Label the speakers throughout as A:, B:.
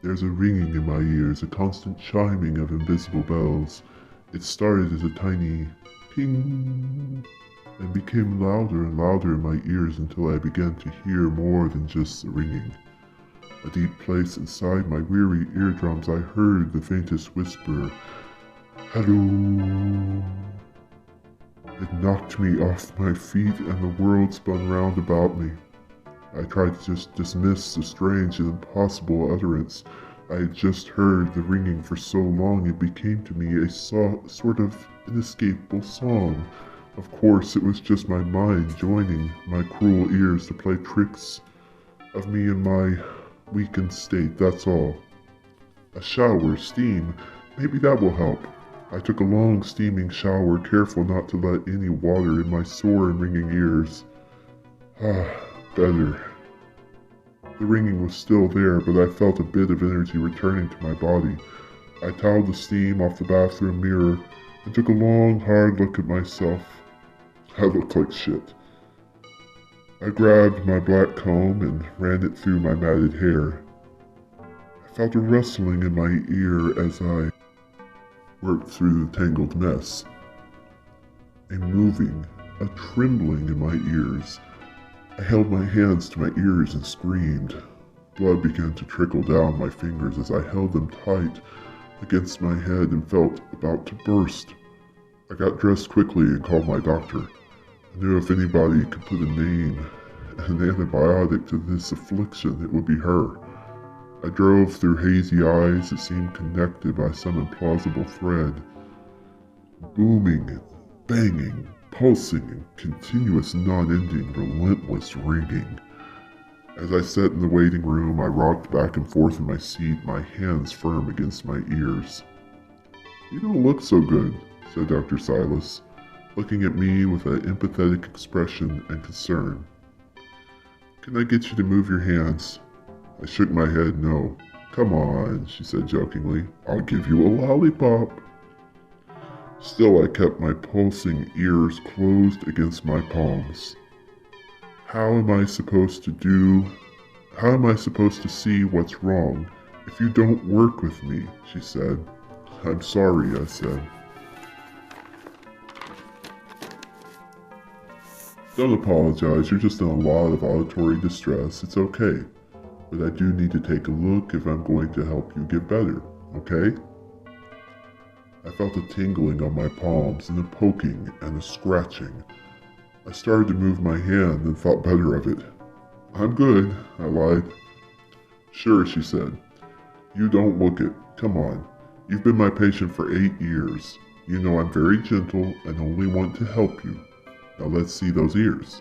A: There's a ringing in my ears, a constant chiming of invisible bells. It started as a tiny ping and became louder and louder in my ears until I began to hear more than just the ringing. A deep place inside my weary eardrums I heard the faintest whisper, "Hello." It knocked me off my feet and the world spun round about me. I tried to just dismiss the strange and impossible utterance. I had just heard the ringing for so long it became to me a sort of inescapable song. Of course, it was just my mind joining my cruel ears to play tricks of me in my weakened state, that's all. A shower, steam, maybe that will help. I took a long steaming shower, careful not to let any water in my sore and ringing ears. Better. The ringing was still there, but I felt a bit of energy returning to my body. I toweled the steam off the bathroom mirror and took a long, hard look at myself. I looked like shit. I grabbed my black comb and ran it through my matted hair. I felt a rustling in my ear as I worked through the tangled mess. A moving, a trembling in my ears. I held my hands to my ears and screamed. Blood began to trickle down my fingers as I held them tight against my head and felt about to burst. I got dressed quickly and called my doctor. I knew if anybody could put a name and an antibiotic to this affliction, it would be her. I drove through hazy eyes that seemed connected by some implausible thread. Booming, banging, pulsing, and continuous non-ending, relentless ringing. As I sat in the waiting room, I rocked back and forth in my seat, my hands firm against my ears. "You don't look so good," said Dr. Silas, looking at me with an empathetic expression and concern. "Can I get you to move your hands?" I shook my head no. "Come on," she said jokingly. "I'll give you a lollipop." Still, I kept my pulsing ears closed against my palms. How am I supposed to see what's wrong if you don't work with me?" she said. "I'm sorry," I said. "Don't apologize, you're just in a lot of auditory distress. It's okay. But I do need to take a look if I'm going to help you get better, okay?" I felt a tingling on my palms and a poking and a scratching. I started to move my hand and thought better of it. "I'm good," I lied. "Sure," she said. "You don't look it. Come on. You've been my patient for 8 years. You know I'm very gentle and only want to help you. Now let's see those ears."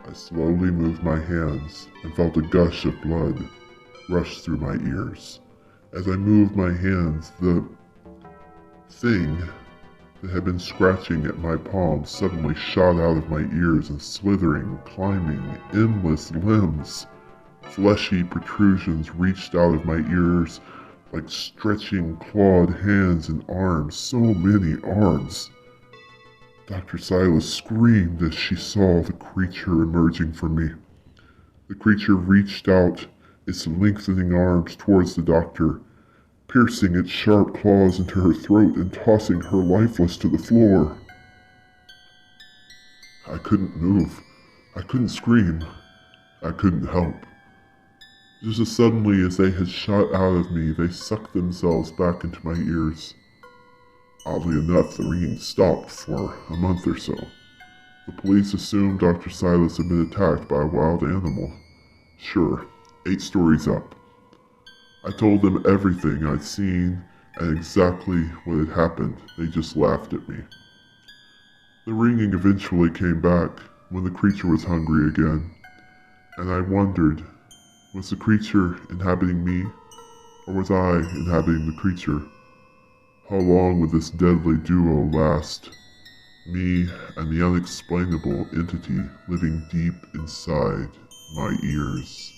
A: I slowly moved my hands and felt a gush of blood rush through my ears. As I moved my hands, the thing that had been scratching at my palms suddenly shot out of my ears and slithering, climbing, endless limbs. Fleshy protrusions reached out of my ears like stretching clawed hands and arms, so many arms. Dr. Silas screamed as she saw the creature emerging from me. The creature reached out its lengthening arms towards the doctor, piercing its sharp claws into her throat and tossing her lifeless to the floor. I couldn't move. I couldn't scream. I couldn't help. Just as suddenly as they had shot out of me, they sucked themselves back into my ears. Oddly enough, the ringing stopped for a month or so. The police assumed Dr. Silas had been attacked by a wild animal. Sure, 8 stories up. I told them everything I'd seen and exactly what had happened. They just laughed at me. The ringing eventually came back when the creature was hungry again, and I wondered, was the creature inhabiting me, or was I inhabiting the creature? How long would this deadly duo last? Me and the unexplainable entity living deep inside my ears.